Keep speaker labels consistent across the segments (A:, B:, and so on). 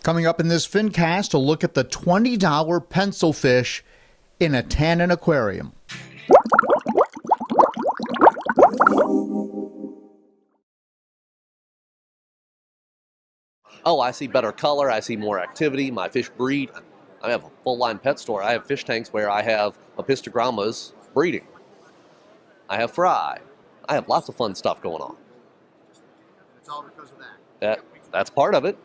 A: Coming up in this Fincast, a look at the $20 pencilfish in a Tannin Aquarium.
B: Oh, I see better color, I see more activity, my fish breed. I have a full-line pet store. I have fish tanks where I have apistogrammas breeding. I have fry. I have lots of fun stuff going on.
A: It's all because of that.
B: That's part of it.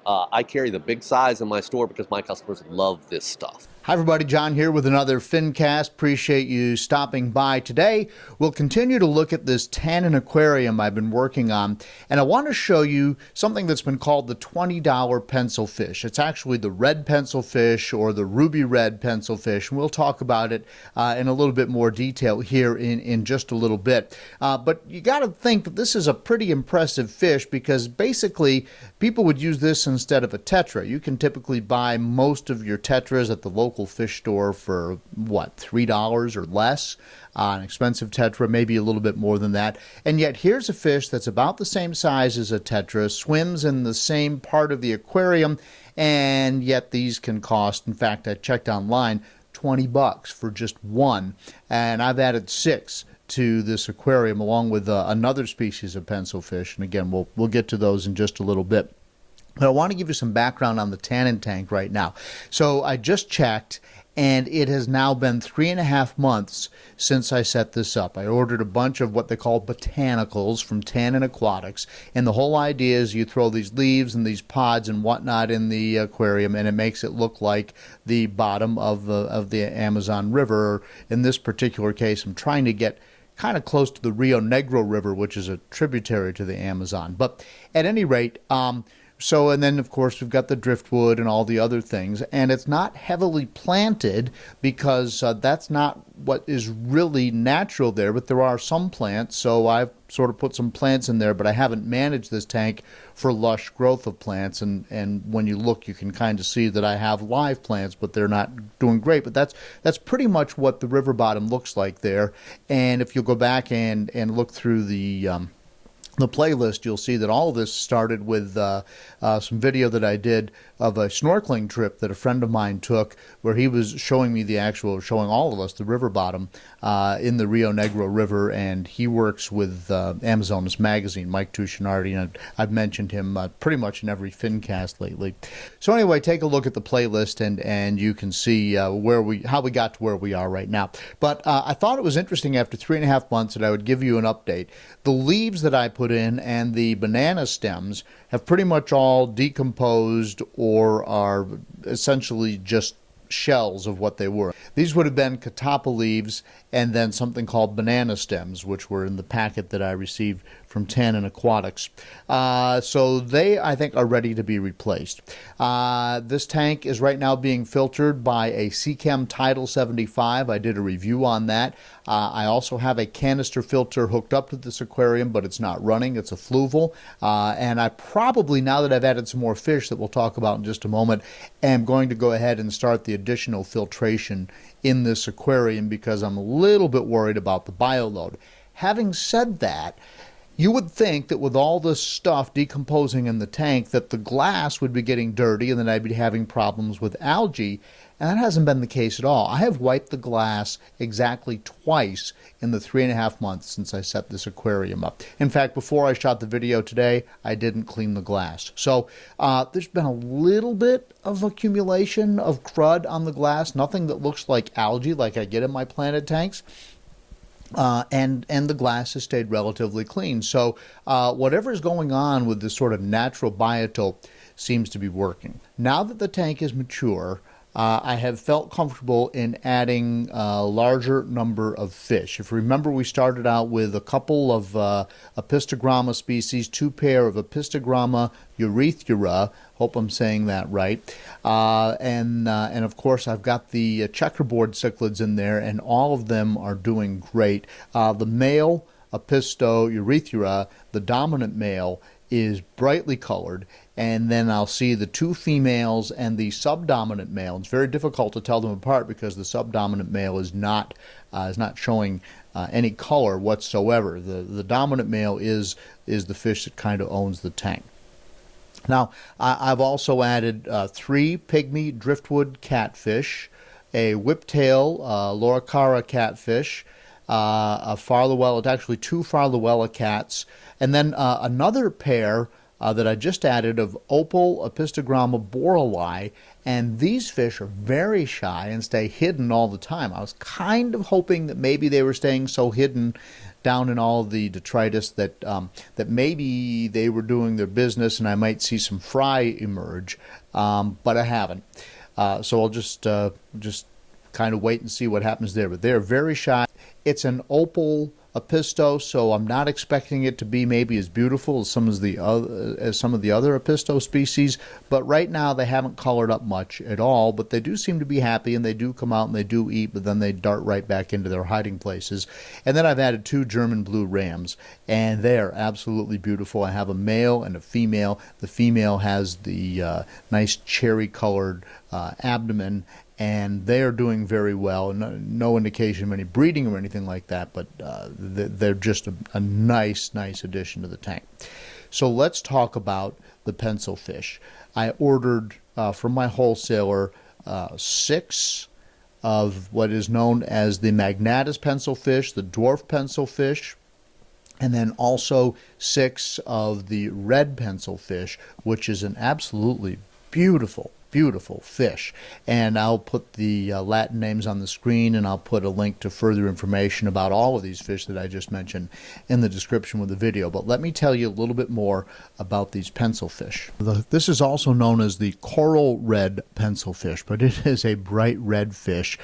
B: I carry the big size in my store because my customers love this stuff.
A: Hi everybody, John here with another Fincast. Appreciate you stopping by. Today we'll continue to look at this Tannin Aquarium I've been working on, and I want to show you something that's been called the $20 pencilfish. It's actually the red pencilfish or the ruby red pencilfish, and we'll talk about it in a little bit more detail here in just a little bit. But you got to think that this is a pretty impressive fish because basically people would use this instead of a tetra. You can typically buy most of your tetras at the local fish store for what, $3 or less. An expensive tetra, maybe a little bit more than that. And yet here's a fish that's about the same size as a tetra, swims in the same part of the aquarium, and yet these can cost, in fact, I checked online, $20 for just one. And I've added 6 to this aquarium along with another species of pencilfish. And again, we'll get to those in just a little bit. But I want to give you some background on the Tannin tank right now. So I just checked, and it has now been 3.5 months since I set this up. I ordered a bunch of what they call botanicals from Tannin Aquatics, and the whole idea is you throw these leaves and these pods and whatnot in the aquarium, and it makes it look like the bottom of the Amazon River. In this particular case, I'm trying to get kind of close to the Rio Negro River, which is a tributary to the Amazon. But at any rate, and then, of course, we've got the driftwood and all the other things, and it's not heavily planted because that's not what is really natural there, but there are some plants, so I've sort of put some plants in there, but I haven't managed this tank for lush growth of plants, and when you look, you can kind of see that I have live plants, but they're not doing great. But that's pretty much what the river bottom looks like there, and if you go back and look through the playlist, you'll see that all of this started with some video that I did of a snorkeling trip that a friend of mine took, where he was showing me showing all of us the river bottom in the Rio Negro River, and he works with Amazonas Magazine, Mike Tuscinardi, and I've mentioned him pretty much in every Fincast lately. So anyway, take a look at the playlist, and you can see how we got to where we are right now. But I thought it was interesting after 3.5 months that I would give you an update. The leaves that I put in and the banana stems have pretty much all decomposed or are essentially just shells of what they were. These would have been catappa leaves and then something called banana stems, which were in the packet that I received from Tannin Aquatics. So they, I think, are ready to be replaced. This tank is right now being filtered by a Seachem Tidal 75. I did a review on that. I also have a canister filter hooked up to this aquarium, but it's not running. It's a fluval. And I probably, now that I've added some more fish that we'll talk about in just a moment, am going to go ahead and start the additional filtration in this aquarium because I'm a little bit worried about the bioload. Having said that, you would think that with all this stuff decomposing in the tank that the glass would be getting dirty and that I'd be having problems with algae, and that hasn't been the case at all. I have wiped the glass exactly twice in the 3.5 months since I set this aquarium up. In fact, before I shot the video today, I didn't clean the glass. So there's been a little bit of accumulation of crud on the glass, nothing that looks like algae like I get in my planted tanks. And the glass has stayed relatively clean. So whatever is going on with this sort of natural biotope seems to be working. Now that the tank is mature, I have felt comfortable in adding a larger number of fish. If you remember, we started out with a couple of apistogramma species, 2 pair of apistogramma Erythura, hope I'm saying that right, and of course I've got the checkerboard cichlids in there, and all of them are doing great. The male Apisto Erythura, the dominant male, is brightly colored, and then I'll see the 2 females and the subdominant male. It's very difficult to tell them apart because the subdominant male is not showing any color whatsoever. The dominant male is the fish that kind of owns the tank. Now, I've also added 3 pygmy driftwood catfish, a whiptail loricara catfish, a farlowella, actually 2 farlowella cats, and then another pair that I just added of Opal Apistogramma borellii, and these fish are very shy and stay hidden all the time. I was kind of hoping that maybe they were staying so hidden down in all the detritus that that maybe they were doing their business and I might see some fry emerge, but I haven't. So I'll just kind of wait and see what happens there. But they're very shy. It's an opal apisto, so I'm not expecting it to be maybe as beautiful as some of the other apisto species, but right now they haven't colored up much at all, but they do seem to be happy, and they do come out and they do eat, but then they dart right back into their hiding places. And then I've added 2 German blue rams, and they're absolutely beautiful. I have a male and a female. The female has the nice cherry colored abdomen, and they are doing very well. No indication of any breeding or anything like that, but they're just a nice addition to the tank. So let's talk about the pencilfish. I ordered from my wholesaler 6 of what is known as the marginatus pencilfish, the dwarf pencilfish, and then also 6 of the red pencilfish, which is an absolutely beautiful fish. And I'll put the Latin names on the screen, and I'll put a link to further information about all of these fish that I just mentioned in the description of the video. But let me tell you a little bit more about these pencilfish. This is also known as the coral red pencilfish, but it is a bright red fish.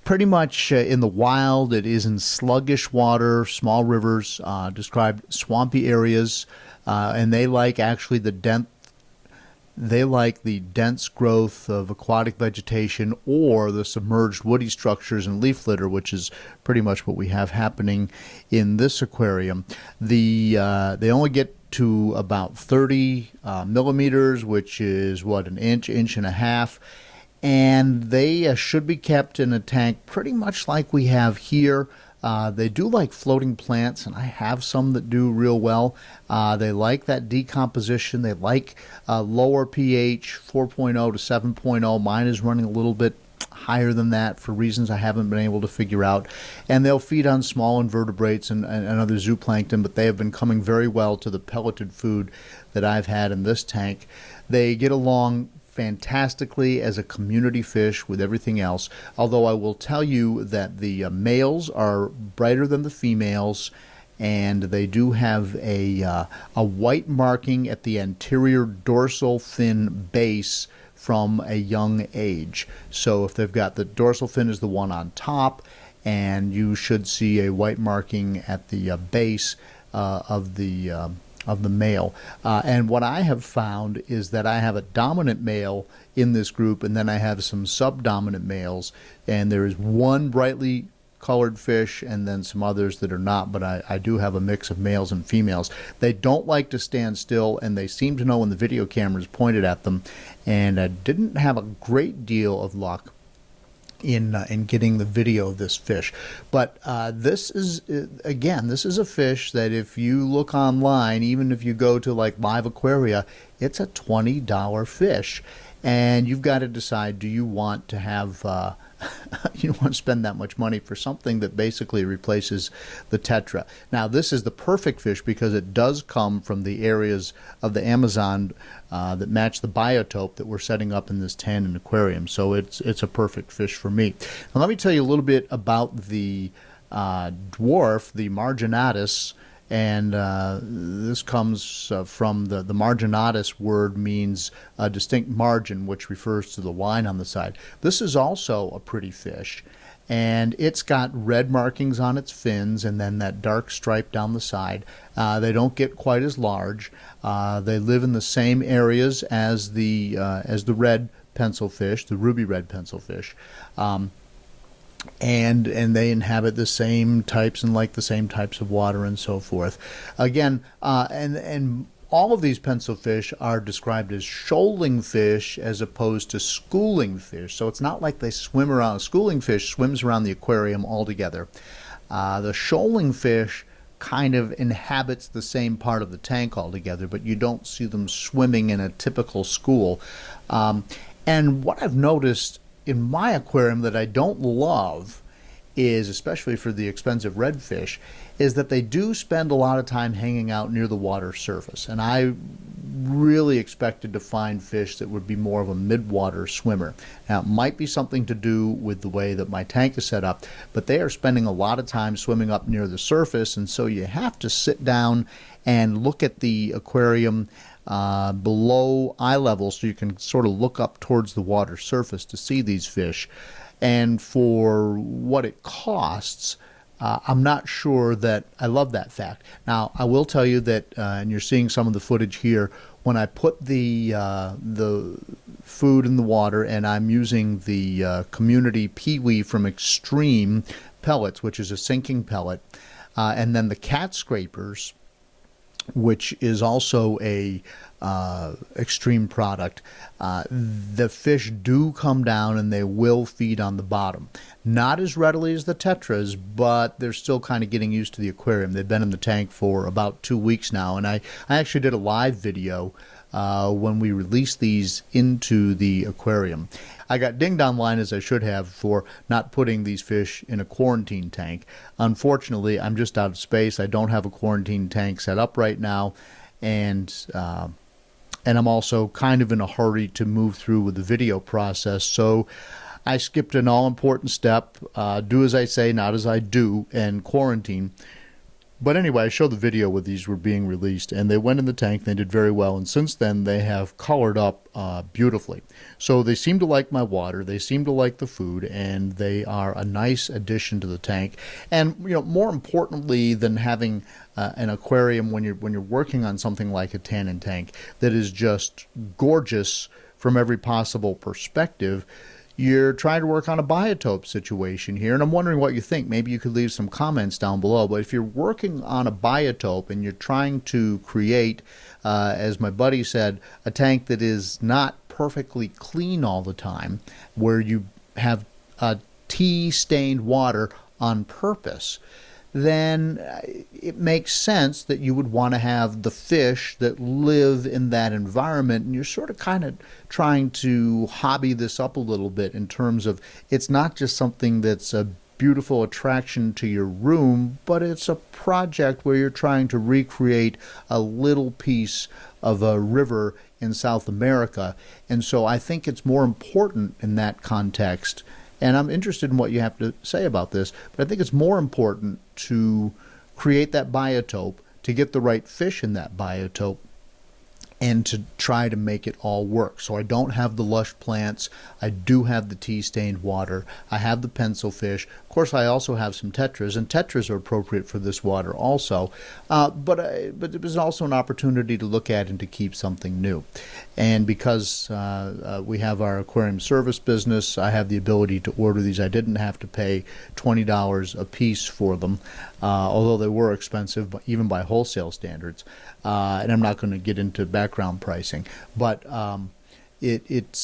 A: Pretty much in the wild, it is in sluggish water, small rivers, described swampy areas, and they like actually the dense growth of aquatic vegetation or the submerged woody structures and leaf litter, which is pretty much what we have happening in this aquarium. They only get to about 30 millimeters, which is what, an inch and a half, and they should be kept in a tank pretty much like we have here. They do like floating plants, and I have some that do real well. They like that decomposition. They like lower pH, 4.0 to 7.0. Mine is running a little bit higher than that for reasons I haven't been able to figure out. And they'll feed on small invertebrates and other zooplankton, but they have been coming very well to the pelleted food that I've had in this tank. They get along fantastically as a community fish with everything else, although I will tell you that the males are brighter than the females, and they do have a white marking at the anterior dorsal fin base from a young age. So if they've got the dorsal fin is the one on top, and you should see a white marking at the base of the male. And what I have found is that I have a dominant male in this group, and then I have some subdominant males, and there is one brightly colored fish and then some others that are not, but I do have a mix of males and females. They don't like to stand still, and they seem to know when the video cameras pointed at them, and I didn't have a great deal of luck in getting the video of this fish. But this is a fish that if you look online, even if you go to like Live Aquaria, it's a $20 fish, and you've got to decide, do you want to have you don't want to spend that much money for something that basically replaces the tetra. Now, this is the perfect fish because it does come from the areas of the Amazon that match the biotope that we're setting up in this Tannin Aquarium. So it's a perfect fish for me. Now, let me tell you a little bit about the dwarf, the marginatus. And this comes from the marginatus word, means a distinct margin, which refers to the line on the side. This is also a pretty fish, and it's got red markings on its fins and then that dark stripe down the side. They don't get quite as large. They live in the same areas as the red pencilfish, the ruby red pencilfish. And they inhabit the same types and like the same types of water and so forth. Again, and all of these pencilfish are described as shoaling fish as opposed to schooling fish. So it's not like they swim around. Schooling fish swims around the aquarium altogether. The shoaling fish kind of inhabits the same part of the tank altogether, but you don't see them swimming in a typical school. And what I've noticed in my aquarium that I don't love is, especially for the expensive redfish, is that they do spend a lot of time hanging out near the water surface. And I really expected to find fish that would be more of a mid-water swimmer. Now, it might be something to do with the way that my tank is set up, but they are spending a lot of time swimming up near the surface, and so you have to sit down and look at the aquarium below eye level so you can sort of look up towards the water surface to see these fish. And for what it costs, I'm not sure that I love that fact. Now, I will tell you that, and you're seeing some of the footage here, when I put the food in the water, and I'm using the community Pygmy from Extreme pellets, which is a sinking pellet, and then the cat scrapers, which is also a extreme product, the fish do come down and they will feed on the bottom. Not as readily as the tetras, but they're still kind of getting used to the aquarium. They've been in the tank for about 2 weeks now, and I actually did a live video when we released these into the aquarium. I got dinged online, as I should have, for not putting these fish in a quarantine tank. Unfortunately, I'm just out of space. I don't have a quarantine tank set up right now, and I'm also kind of in a hurry to move through with the video process, so I skipped an all-important step, do as I say, not as I do, and quarantine. But anyway, I showed the video where these were being released, and they went in the tank. They did very well, and since then they have colored up beautifully. So they seem to like my water, they seem to like the food, and they are a nice addition to the tank. And more importantly than having an aquarium when you're working on something like a tannin tank that is just gorgeous from every possible perspective, you're trying to work on a biotope situation here, and I'm wondering what you think. Maybe you could leave some comments down below. But if you're working on a biotope and you're trying to create, as my buddy said, a tank that is not perfectly clean all the time, where you have tea-stained water on purpose, then it makes sense that you would want to have the fish that live in that environment, and you're sort of kind of trying to hobby this up a little bit in terms of it's not just something that's a beautiful attraction to your room, but it's a project where you're trying to recreate a little piece of a river in South America. And so I think it's more important in that context. And I'm interested in what you have to say about this, but I think it's more important to create that biotope, to get the right fish in that biotope, and to try to make it all work. So I don't have the lush plants. I do have the tea-stained water. I have the pencilfish. Of course, I also have some tetras, and tetras are appropriate for this water also. But it was also an opportunity to look at and to keep something new. And because we have our aquarium service business, I have the ability to order these. I didn't have to pay $20 a piece for them, although they were expensive, even by wholesale standards. And I'm not going to get into background pricing, but it's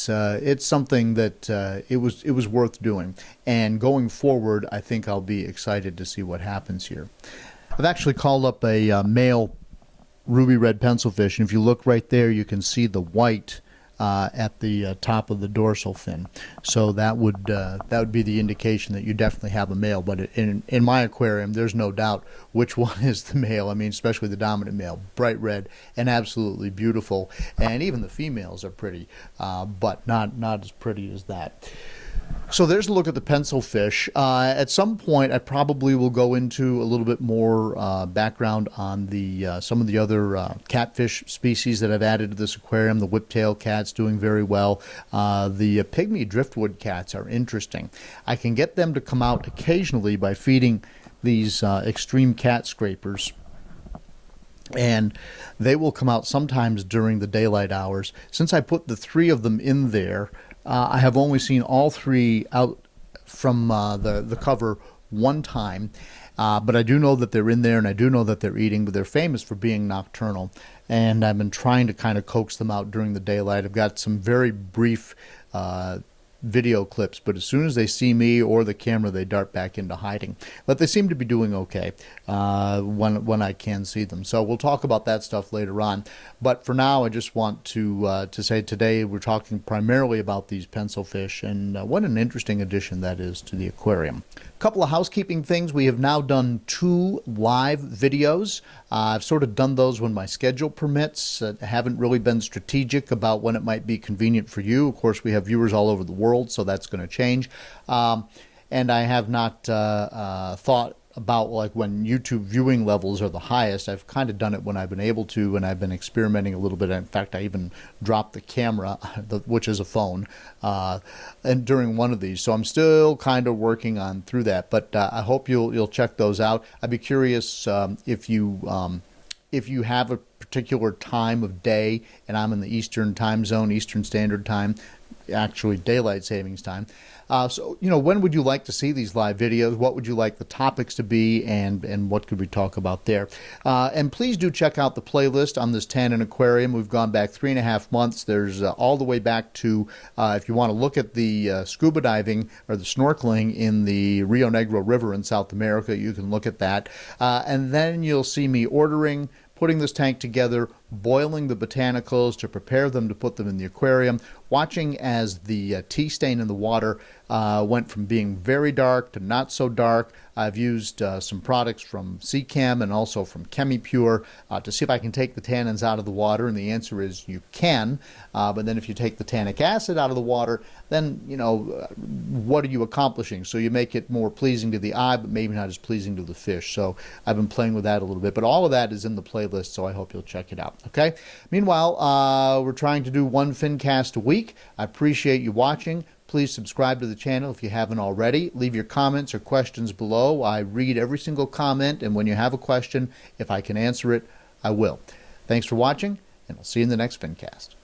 A: something that it was worth doing. And going forward, I think I'll be excited to see what happens here. I've actually called up a male ruby red pencilfish, and if you look right there, you can see the white at the top of the dorsal fin. So that would be the indication that you definitely have a male. But in my aquarium, there's no doubt which one is the male. I mean, especially the dominant male, bright red and absolutely beautiful. And even the females are pretty, but not as pretty as that. So there's a look at the pencilfish. At some point, I probably will go into a little bit more background on the some of the other catfish species that I've added to this aquarium. The whiptail cat's doing very well. The Pygmy driftwood cats are interesting. I can get them to come out occasionally by feeding these extreme cat scrapers, and they will come out sometimes during the daylight hours. Since I put the 3 of them in there, I have only seen all 3 out from the cover one time, but I do know that they're in there, and I do know that they're eating, but they're famous for being nocturnal, and I've been trying to kind of coax them out during the daylight. I've got some very brief video clips, but as soon as they see me or the camera, they dart back into hiding. But they seem to be doing okay when I can see them. So we'll talk about that stuff later on. But for now, I just want to say today we're talking primarily about these pencilfish, and what an interesting addition that is to the aquarium. A couple of housekeeping things. We have now done 2 live videos. I've sort of done those when my schedule permits. Haven't really been strategic about when it might be convenient for you. Of course, we have viewers all over the world, so that's going to change. And I have not thought about like when YouTube viewing levels are the highest. I've kind of done it when I've been able to, and I've been experimenting a little bit. In fact, I even dropped the camera, which is a phone, and during one of these. So I'm still kind of working on through that. But I hope you'll check those out. I'd be curious if you have a particular time of day, and I'm in the Eastern time zone, Eastern Standard Time, actually daylight savings time. So, when would you like to see these live videos? What would you like the topics to be, and what could we talk about there? And please do check out the playlist on this Tannin Aquarium. We've gone back 3.5 months. There's all the way back to, if you want to look at the scuba diving or the snorkeling in the Rio Negro River in South America, you can look at that. And then you'll see me putting this tank together, boiling the botanicals to prepare them to put them in the aquarium, watching as the tea stain in the water went from being very dark to not so dark. I've used some products from Seachem and also from ChemiPure to see if I can take the tannins out of the water, and the answer is you can. But then if you take the tannic acid out of the water, then, what are you accomplishing? So you make it more pleasing to the eye, but maybe not as pleasing to the fish. So I've been playing with that a little bit, but all of that is in the playlist, so I hope you'll check it out. Okay. Meanwhile, we're trying to do 1 Fincast a week. I appreciate you watching. Please subscribe to the channel if you haven't already. Leave your comments or questions below. I read every single comment, and when you have a question, if I can answer it, I will. Thanks for watching, and I'll see you in the next Fincast.